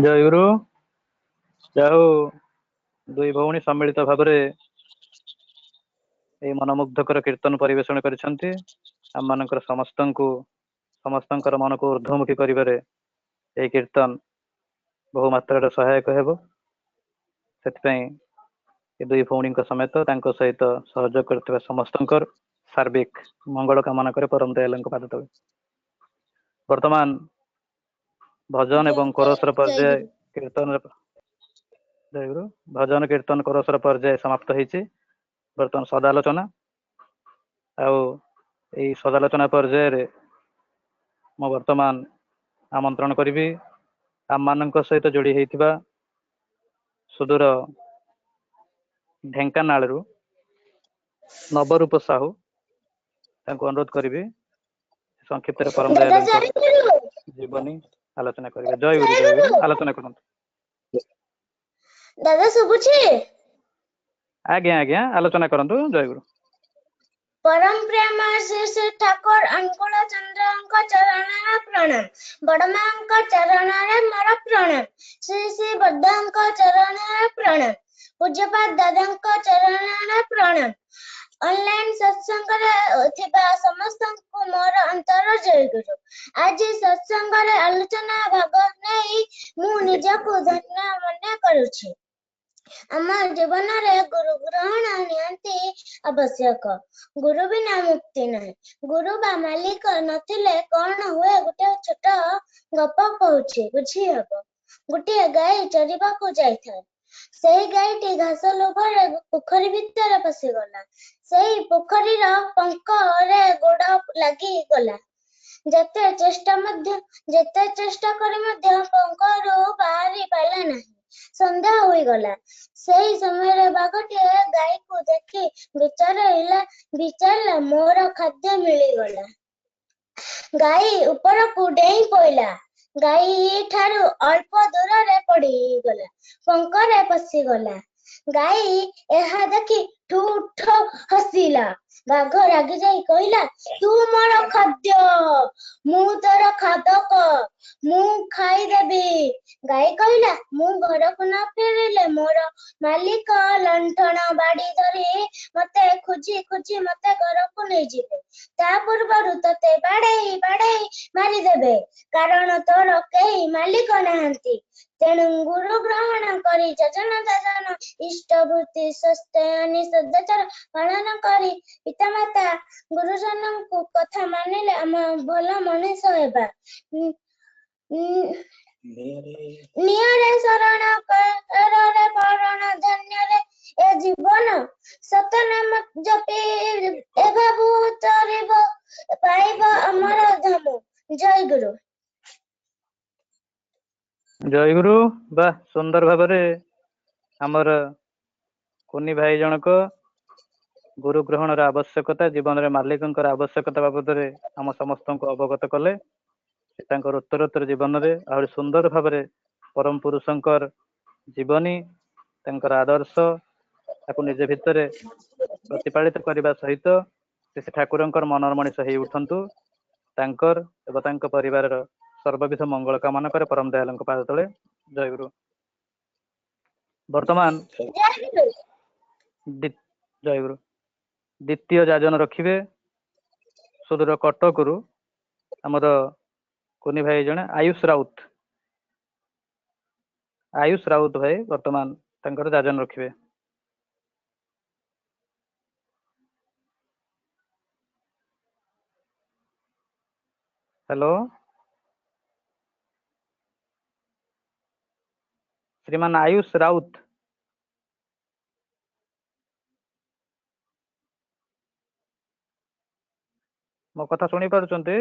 ଜୟଗୁରୁ। ଯାଉ ଦୁଇ ଭଉଣୀ ସମ୍ମିଳିତ ଭାବରେ এই ମନମୁଗ୍ଧକର କୀର୍ତ୍ତନ ପରିବେଷଣ କରିଛନ୍ତି। ଆମମାନଙ୍କର ସମସ୍ତଙ୍କର ମନକୁ ଊର୍ଦ୍ଧ୍ୱମୁଖୀ କରିବାରେ ଏହି କୀର୍ତ୍ତନ ବହୁ ମାତ୍ରାରେ ସହାୟକ ହେବ। ସେଥିପାଇଁ ଏ ଦୁଇ ଭଉଣୀଙ୍କ ସମେତ ତାଙ୍କ ସହିତ ସହଯୋଗ କରୁଥିବା ସମସ୍ତଙ୍କର ସାର୍ବିକ ମଙ୍ଗଳ କାମନା କରି ପରମ ଦୟାଳୁଙ୍କ ପାଦ ତଳେ ବର୍ତ୍ତମାନ ଭଜନ ଏବଂ କୋରସର ପର୍ଯ୍ୟାୟ କୀର୍ତ୍ତନ ଜୟଗୁରୁ ଭଜନ କୀର୍ତ୍ତନ କୋରସର ପର୍ଯ୍ୟାୟ ସମାପ୍ତ ହେଇଛି। ବର୍ତ୍ତମାନ ସଦାଲୋଚନା ଆଉ ଏଇ ସଦାଲୋଚନା ପର୍ଯ୍ୟାୟରେ ମୁଁ ବର୍ତ୍ତମାନ ଆମନ୍ତ୍ରଣ କରିବି ଆମମାନଙ୍କ ସହିତ ଯୋଡ଼ି ହେଇଥିବା ସୁଦୂର ଢେଙ୍କାନାଳରୁ ନବରୂପ ସାହୁ ତାଙ୍କୁ ଅନୁରୋଧ କରିବି ସଂକ୍ଷିପ୍ତରେ ପରମ ଦୟାଳୁଙ୍କ ଜୀବନୀ ଆଲୋଚନା କରିବେ। ଜୟ ଗୁରୁ ଆଲୋଚନା କରନ୍ତୁ। ଦାଦା ଶୁଭୁଛି? ଆଜ୍ଞା ଆଜ୍ଞା ଆଲୋଚନା କରନ୍ତୁ। ଜୟ ଗୁରୁ। ପରମ ପ୍ରେମ ଶ୍ରୀ ଶ୍ରୀ ଠାକୁର ଅନୁକୂଳ ଚନ୍ଦ୍ରଙ୍କ ଚରଣରେ ପ୍ରଣାମ। ବଡମାଙ୍କ ଚରଣରେ ମୋର ପ୍ରଣାମ। ଶ୍ରୀ ଶ୍ରୀ ବଦ୍ଧଙ୍କ ଚରଣରେ ପ୍ରଣାମ। ପୂଜ୍ୟପାଦ ଦାଦାଙ୍କ ଚରଣରେ ପ୍ରଣାମ। ଅନଲାଇନ ସତ୍ସଙ୍ଗରେ ଥିବା ସମସ୍ତଙ୍କୁ ମୋର ଅନ୍ତର ଜୟଗୁରୁ। ଆଜି ସତ୍ସଙ୍ଗରେ ଆଲୋଚନା ଭାଗ ନେଇ ମୁଁ ନିଜକୁ ଧନ୍ୟ ମନେ କରୁଛି। ଆମ ଜୀବନରେ ଗୁରୁ ଗ୍ରହଣ ନିହାତି ଆବଶ୍ୟକ। ଗୁରୁ ବିନା ମୁକ୍ତି ନାହିଁ। ଗୁରୁ ବା ମାଲିକ ନଥିଲେ କଣ ହୁଏ ଗୋଟେ ଛୋଟ ଗପ କହୁଛି ବୁଝି ହବ। ଗୋଟିଏ ଗାଈ ଚରିବାକୁ ଯାଇଥାଏ। ସେଇ ଗାଈଟି ଘାସ ଲୋଭରେ ପୋଖରୀ ଭିତରେ ପଶିଗଲା। ସେଇ ପୋଖରୀର ପଙ୍କରେ ଗୋଡ ଲାଗିଗଲା। ଯେତେ ଚେଷ୍ଟା କରି ମଧ୍ୟ ପଙ୍କରୁ ବାହାରି ପାରିଲା ନାହିଁ। ସନ୍ଧ୍ୟା ହୋଇଗଲା। ସେଇ ସମୟରେ ବାଘଟିଏ ଗାଈକୁ ଦେଖି ବିଚାରିଲା ମୋର ଖାଦ୍ୟ ମିଳିଗଲା। ଗାଈ ଉପରକୁ ଡେଇଁ ପଇଲା। ଗାଈ ଠାରୁ ଅଳ୍ପ ଦୂରରେ ପଡିଗଲା। ପଙ୍କରେ ପଶିଗଲା। ଗାଈ ଏହା ଦେଖି ଠୁ ଠୁ ହସିଲା। ବାଘ ରାଗି ଯାଇ କହିଲା, ତୁ ମୋର ଖାଦ୍ୟ, ମୁଁ ତୋର ଖାଦକ, ମୁଁ ଖାଇଦେବି। ଗାଈ କହିଲା, ମୁଁ ଘରକୁ ନ ଫେରିଲେ ମୋର ମାଲିକ ଲଣ୍ଠନ ବାଡ଼ି ଧରି ମତେ ଖୋଜି ଖୋଜି ମତେ ଘରକୁ ନେଇଯିବେ। ତା ପୂର୍ବରୁ ତତେ ବାଡେଇ ବାଡେଇ ମାରିଦେବେ। କାରଣ ତୋର କେହି ମାଲିକ ନାହାନ୍ତି। ତେଣୁ ଗୁରୁ ଗ୍ରହଣ କରି ଯଜନ ଯାଜନ ଇଷ୍ଟବୃତ୍ତି ସ୍ୱାସ୍ଥ୍ୟ ସଦାଚାର ପାଳନ କରି ପିତାମାତା ଗୁରୁଜନଙ୍କୁ କଥା ମାନିଲେ ଆମେ ଭଲ ମଣିଷ ହେବା। ନିୟରେ ଶରଣ କରରେ ମରଣ ଧନ୍ୟରେ ଏ ଜୀବନ ସତନାମ ଜପି ଏ ଭାବୁ ତରିବ ପାଇବ ଆମର ଧାମ। ଜୟ ଗୁରୁ। ଜୟ ଗୁରୁ। ବା ସୁନ୍ଦର ଭାବରେ ଆମର କୁନି ଭାଇ ଜଣକ ଗୁରୁ ଗ୍ରହଣର ଆବଶ୍ୟକତା, ଜୀବନରେ ମାଲିକଙ୍କର ଆବଶ୍ୟକତା ବାବଦରେ ଆମ ସମସ୍ତଙ୍କୁ ଅବଗତ କଲେ। ତାଙ୍କର ଉତ୍ତରୋତ୍ତର ଜୀବନରେ ଆହୁରି ସୁନ୍ଦର ଭାବରେ ପରମ ପୁରୁଷଙ୍କର ଜୀବନୀ, ତାଙ୍କର ଆଦର୍ଶ ତାକୁ ନିଜ ଭିତରେ ପ୍ରତିପାଳିତ କରିବା ସହିତ ସେ ଠାକୁରଙ୍କର ମନର ମଣିଷ ହେଇ ଉଠନ୍ତୁ। ତାଙ୍କର ଏବଂ ତାଙ୍କ ପରିବାରର ସର୍ବବିଧ ମଙ୍ଗଳ କାମନା করে ପରମ ଦୟାଳୁଙ୍କ ପାଦ ତଳେ। ଜୟ ଗୁରୁ। ବର୍ତ୍ତମାନ ଜୟ ଗୁରୁ ଦ୍ୱିତୀୟ ଯାଜନ ରଖିବେ ସୁଦୂର କଟକରୁ ଆମର କୁନି ଭାଇ ଜଣେ ଆୟୁଷ ରାଉତ। ଆୟୁଷ ରାଉତ ଭାଇ ବର୍ତ୍ତମାନ ତାଙ୍କର ଯାଜନ ରଖିବେ। ହ୍ୟାଲୋ ଶ୍ରୀମାନ ଆୟୁଷ ରାଉତ। ମୋ କଥା ଶୁଣି ପାରୁଛନ୍ତି?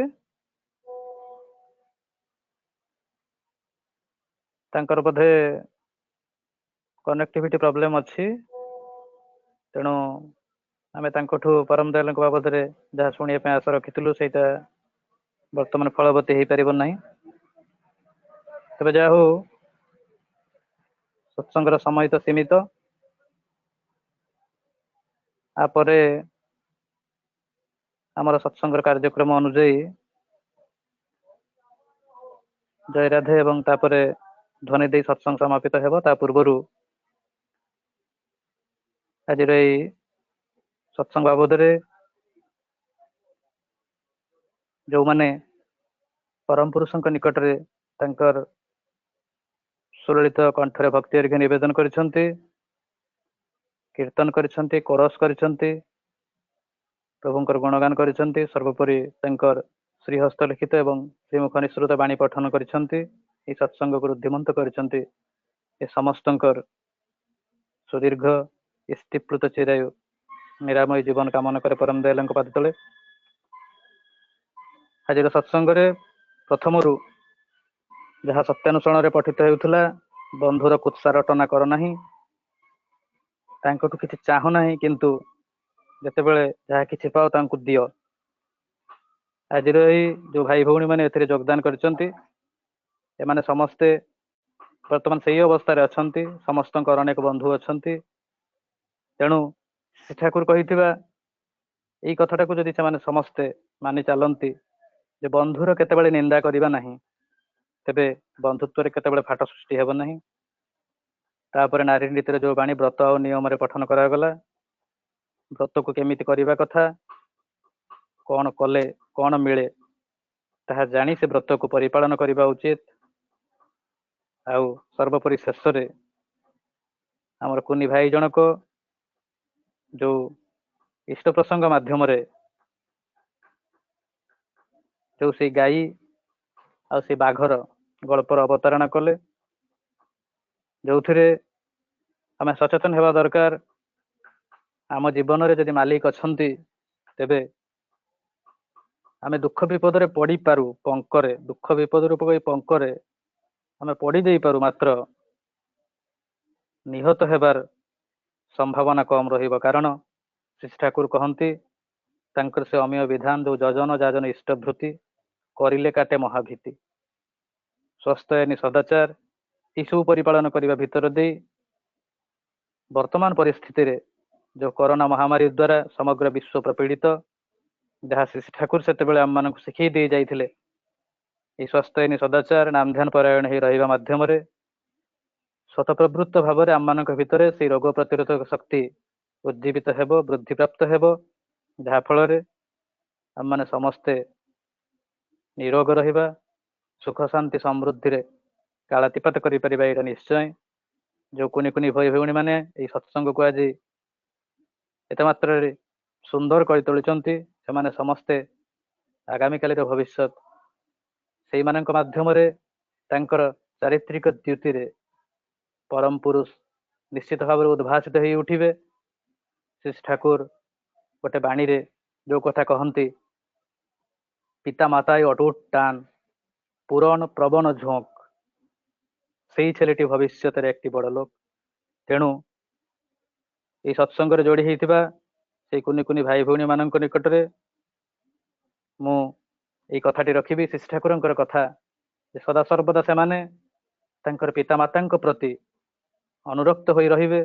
ତାଙ୍କର ବୋଧେ କନେକ୍ଟିଭିଟି ପ୍ରୋବ୍ଲେମ ଅଛି। ତେଣୁ ଆମେ ତାଙ୍କଠୁ ପରମ ଦୟାଳୁଙ୍କ ବାବଦରେ ଯାହା ଶୁଣିବା ପାଇଁ ଆଶା ରଖିଥିଲୁ ସେଇଟା ବର୍ତ୍ତମାନ ଫଳବତୀ ହେଇପାରିବ ନାହିଁ। ତେବେ ଯାହା ହଉ ସତ୍ସଙ୍ଗର ସମୟ ତ ସୀମିତ। ତାପରେ ଆମର ସତ୍ସଙ୍ଗର କାର୍ଯ୍ୟକ୍ରମ ଅନୁଯାୟୀ ଜୟ ରାଧେ ଏବଂ ତାପରେ ଧ୍ୱନି ଦେଇ ସତ୍ସଙ୍ଗ ସମାପିତ ହେବ। ତା ପୂର୍ବରୁ ଆଜିର ଏଇ ସତ୍ସଙ୍ଗ ବାବଦରେ ଯୋଉମାନେ ପରମ ପୁରୁଷଙ୍କ ନିକଟରେ ତାଙ୍କର ସୁଲଳିତ କଣ୍ଠରେ ଭକ୍ତି ଅର୍ଘ୍ୟ ନିବେଦନ କରିଛନ୍ତି, କୀର୍ତ୍ତନ କରିଛନ୍ତି, କୋରସ୍ କରିଛନ୍ତି, ପ୍ରଭୁଙ୍କର ଗୁଣଗାନ କରିଛନ୍ତି। ସର୍ବୋପରି ତାଙ୍କର ଶ୍ରୀହସ୍ତ ଲିଖିତ ଏବଂ ଶ୍ରୀମୁଖ ନିଃସୃତ ବାଣୀ ପଠନ କରିଛନ୍ତି। ଏହି ସତ୍ସଙ୍ଗକୁ ରୁଦ୍ଧିମନ୍ତ କରିଛନ୍ତି। ଏ ସମସ୍ତଙ୍କର ସୁଦୀର୍ଘ ଇଷ୍ଟିପ୍ଲୁତ ଚିରାୟୁ ନିରାମୟ ଜୀବନ କାମନା করে ପରମ ଦୟାଳୁଙ୍କ ପାଦ ତଳେ। ଆଜିର ସତ୍ସଙ୍ଗରେ ପ୍ରଥମରୁ ଯାହା ସତ୍ୟାନୁସରଣରେ ପଠିତ ହେଉଥିଲା, ବନ୍ଧୁର କୁତ୍ସା ରଟନା କର ନାହିଁ, ତାଙ୍କଠୁ କିଛି ଚାହୁଁ ନାହିଁ, କିନ୍ତୁ ଯେତେବେଳେ ଯାହା କିଛି ପାଅ ତାଙ୍କୁ ଦିଅ। ଆଜିର ଏଇ ଯୋଉ ଭାଇ ଭଉଣୀ ମାନେ ଏଥିରେ ଯୋଗଦାନ କରିଛନ୍ତି, ଏମାନେ ସମସ୍ତେ ବର୍ତ୍ତମାନ ସେଇ ଅବସ୍ଥାରେ ଅଛନ୍ତି। ସମସ୍ତଙ୍କର ଅନେକ ବନ୍ଧୁ ଅଛନ୍ତି। ତେଣୁ ଶ୍ରୀ ଠାକୁର କହିଥିବା ଏଇ କଥାଟାକୁ ଯଦି ସେମାନେ ସମସ୍ତେ ମାନି ଚାଲନ୍ତି ଯେ ବନ୍ଧୁର କେତେବେଳେ ନିନ୍ଦା କରିବା ନାହିଁ, ତେବେ ବନ୍ଧୁତ୍ୱରେ କେତେବେଳେ ଫାଟ ସୃଷ୍ଟି ହେବ ନାହିଁ। ତାପରେ ନାରୀ ନୀତିରେ ଯୋଉ ବାଣୀ ବ୍ରତ ଆଉ ନିୟମରେ ପଠନ କରାଗଲା, ବ୍ରତକୁ କେମିତି କରିବା କଥା, କଣ କଲେ କଣ ମିଳେ ତାହା ଜାଣି ସେ ବ୍ରତକୁ ପରିପାଳନ କରିବା ଉଚିତ। ଆଉ ସର୍ବୋପରି ଶେଷରେ ଆମର କୁନି ଭାଇ ଜଣକ ଯୋଉ ଇଷ୍ଟ ପ୍ରସଙ୍ଗ ମାଧ୍ୟମରେ ଯୋଉ ସେଇ ଗାଈ ଆଉ ସେଇ ବାଘର ଗଳ୍ପର ଅବତାରଣା କଲେ, ଯୋଉଥିରେ ଆମେ ସଚେତନ ହେବା ଦରକାର। ଆମ ଜୀବନରେ ଯଦି ମାଲିକ ଅଛନ୍ତି, ତେବେ ଆମେ ଦୁଃଖ ବିପଦରେ ପଡ଼ିପାରୁ, ପଙ୍କରେ ଦୁଃଖ ବିପଦରୁ ପକାଇ ପଙ୍କରେ ଆମେ ପଡ଼ି ଦେଇପାରୁ, ମାତ୍ର ନିହତ ହେବାର ସମ୍ଭାବନା କମ୍ ରହିବ। କାରଣ ଶ୍ରୀ ଠାକୁର କହନ୍ତି ତାଙ୍କର ସେ ଅମୀୟ ବିଧାନ, ଯୋଉ ଯଜନ ଯାଜନ ଇଷ୍ଟଭୃତି କରିଲେ କାଟେ ମହାଭୀତି, ସ୍ୱସ୍ତୟନୀ ସଦାଚାର, ଏସବୁ ପରିପାଳନ କରିବା ଭିତର ଦେଇ ବର୍ତ୍ତମାନ ପରିସ୍ଥିତିରେ ଯୋଉ କରୋନା ମହାମାରୀ ଦ୍ୱାରା ସମଗ୍ର ବିଶ୍ୱ ପ୍ରପୀଡ଼ିତ, ଯାହା ଶ୍ରୀ ଠାକୁର ସେତେବେଳେ ଆମମାନଙ୍କୁ ଶିଖେଇ ଦେଇ ଯାଇଥିଲେ, ଏହି ସ୍ୱସ୍ତୟନୀ ସଦାଚାର ନାମଧ୍ୟାନ ପରାୟଣ ହେଇ ରହିବା ମାଧ୍ୟମରେ ସ୍ୱତଃପ୍ରବୃତ୍ତ ଭାବରେ ଆମମାନଙ୍କ ଭିତରେ ସେଇ ରୋଗ ପ୍ରତିରୋଧକ ଶକ୍ତି ଉଜ୍ଜୀବିତ ହେବ, ବୃଦ୍ଧିପ୍ରାପ୍ତ ହେବ, ଯାହାଫଳରେ ଆମମାନେ ସମସ୍ତେ ନିରୋଗ ରହିବା, ସୁଖ ଶାନ୍ତି ସମୃଦ୍ଧିରେ କାଳାତିପାତ କରିପାରିବା। ଏଇଟା ନିଶ୍ଚୟ। ଯୋଉ କୁନି କୁନି ଭାଇ ଭଉଣୀ ମାନେ ଏଇ ସତ୍ସଙ୍ଗକୁ ଆଜି ଏତେ ମାତ୍ରାରେ ସୁନ୍ଦର କରି ତୋଳିଛନ୍ତି, ସେମାନେ ସମସ୍ତେ ଆଗାମୀକାଲିର ଭବିଷ୍ୟତ। ସେଇମାନଙ୍କ ମାଧ୍ୟମରେ ତାଙ୍କର ଚାରିତ୍ରିକ ଦ୍ୟୁତିରେ ପରମ ପୁରୁଷ ନିଶ୍ଚିତ ଭାବରେ ଉଦ୍ଭାସିତ ହେଇ ଉଠିବେ। ଶ୍ରୀ ଠାକୁର ଗୋଟେ ବାଣୀରେ ଯୋଉ କଥା କହନ୍ତି, ପିତା ମାତାଏ ଅଟୁଟ ଟାନ ପୁରଣ ପ୍ରବଣ ଝୋঁକ, ସେଇ ছেলেটি ଭବିଷ୍ୟତରେ একটি ବଡ଼ ଲୋକ। ତେଣୁ এই ସତ୍ସଙ୍ଗରେ ଯୋଡ଼ି ହେଇଥିବା ସେଇ କୁନି କୁନି ଭାଇ ଭଉଣୀ ମାନଙ୍କ ନିକଟରେ ମୁଁ ଏଇ କଥାଟି ରଖିବି, ଶ୍ରୀ ଠାକୁରଙ୍କର କଥା, ଯେ ସଦା ସର୍ବଦା ସେମାନେ ତାଙ୍କର ପିତାମାତାଙ୍କ ପ୍ରତି ଅନୁରକ୍ତ ହୋଇ ରହିବେ।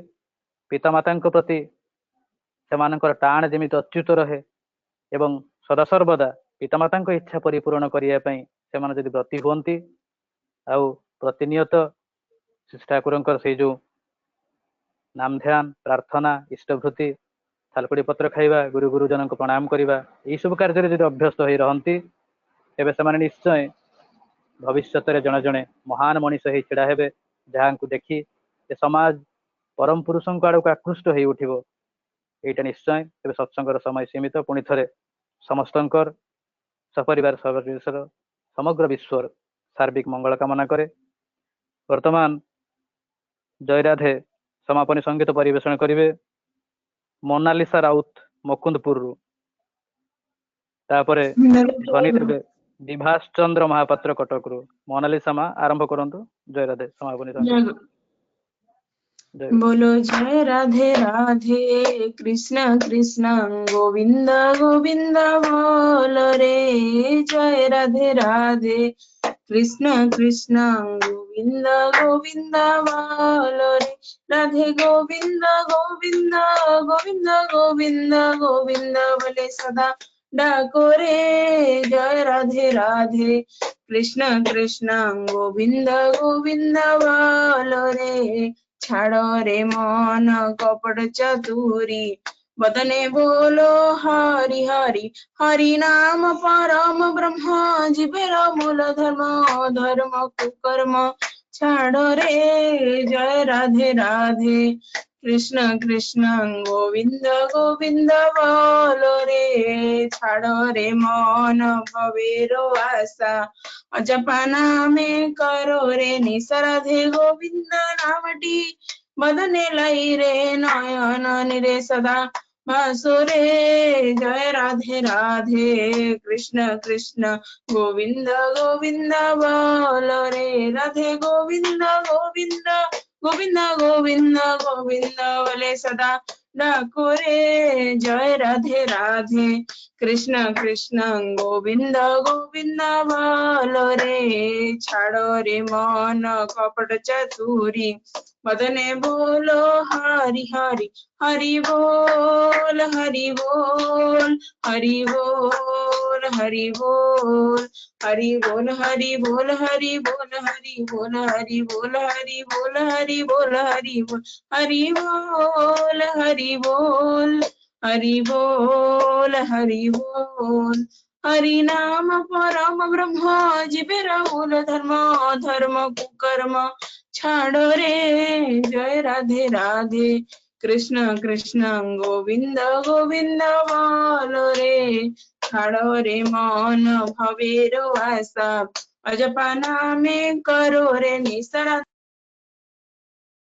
ପିତାମାତାଙ୍କ ପ୍ରତି ସେମାନଙ୍କର ଟାଣ ଯେମିତି ଅଚ୍ୟୁତ ରହେ ଏବଂ ସଦାସର୍ବଦା ପିତାମାତାଙ୍କ ଇଚ୍ଛା ପରିପୂରଣ କରିବା ପାଇଁ ସେମାନେ ଯଦି ବ୍ରତୀ ହୁଅନ୍ତି, ଆଉ ପ୍ରତିନିୟତ ଶ୍ରୀ ଠାକୁରଙ୍କର ସେଇ ଯୋଉ ନାମଧ୍ୟାନ, ପ୍ରାର୍ଥନା, ଇଷ୍ଟଭୃତି, ଥାଲକୁଡ଼ି ପତ୍ର ଖାଇବା, ଗୁରୁ ଗୁରୁଜନଙ୍କୁ ପ୍ରଣାମ କରିବା, ଏଇସବୁ କାର୍ଯ୍ୟରେ ଯଦି ଅଭ୍ୟସ୍ତ ହୋଇ ରହନ୍ତି, ତେବେ ସେମାନେ ନିଶ୍ଚୟ ଭବିଷ୍ୟତରେ ଜଣେ ଜଣେ ମହାନ ମଣିଷ ହେଇ ଛିଡ଼ା ହେବେ, ଯାହାଙ୍କୁ ଦେଖି ଏ ସମାଜ ପରମ ପୁରୁଷଙ୍କ ଆଡ଼କୁ ଆକୃଷ୍ଟ ହେଇ ଉଠିବ। ଏଇଟା ନିଶ୍ଚୟ। ତେବେ ସତ୍ସଙ୍ଗର ସମୟ ସୀମିତ। ପୁଣି ଥରେ ସମସ୍ତଙ୍କର ସପରିବାର ସର୍ବଦେଶର ସମଗ୍ର ବିଶ୍ୱର ସାର୍ବିକ ମଙ୍ଗଳ କାମନା କରେ। ବର୍ତ୍ତମାନ ଜୟରାଧେ ସମାପନୀ ସଙ୍ଗୀତ ପରିବେଷଣ କରିବେ ମୋନାଲିସା ରାଉତ ମୁକୁନ୍ଦପୁରରୁ। ତାପରେ ଧ୍ୱନି ଦେବେ ବିଭାସ ଚନ୍ଦ୍ର ମହାପାତ୍ର କଟକରୁ। ମୋନାଲିସା ମା ଆରମ୍ଭ କରନ୍ତୁ ଜୟରାଧେ ସମାପନୀ ସଙ୍ଗୀତ। बोलो जय राधे राधे, कृष्ण कृष्ण गोविंद गोविंद बोलो रे, जय राधे राधे, कृष्ण कृष्ण गोविंद गोविंद बोलो रे, राधे गोविंद गोविंद गोविंद गोविंद गोविंद बोले सदा डाको रे, जय राधे राधे, कृष्ण कृष्ण गोविंद गोविंद बोलो रे, छाड़ो रे मन कपट चतुरी, बदने बोलो हरि हरि, हरि नाम परम ब्रह्म, जीवेर मूल धर्म, धर्म कुकर्म छाड़ो रे जय राधे राधे कृष्ण कृष्ण गोविंद गोविंद बोलो रे छाड़ो रे मन भवेरो आशा अजपाना में करो रे निशा राधे गोविंद नामटी मदने लाई रे नयन निरे सदा बांसुरे जय राधे राधे कृष्ण कृष्ण गोविंद गोविंद बोलो रे राधे गोविंद गोविंद गोविंद गोविंद गोविंद बोले सदा डाको रे जय राधे राधे कृष्ण कृष्ण गोविंद गोविंद बोलो रे छाड़ो रे मन कपट चतुरी मदने बोलो हरि हरि हरि बोल हरि बोल हरि बोल हरि बोल हरि बोल हरि बोल हरि बोल हरि बोल हरि बोल हरि बोल हरि बोल हरि बोल हरि बोल हरि बोल हरि बोल हरि बोल हरि नाम परम ब्रह्म जीवे राहुल धर्म धर्म कुकर्म छाड़ो रे जय राधे राधे कृष्ण कृष्ण गोविंद गोविंद बोलो रे छाड़ो रे मन भवेरो आशा अजपाना में करो रे निशा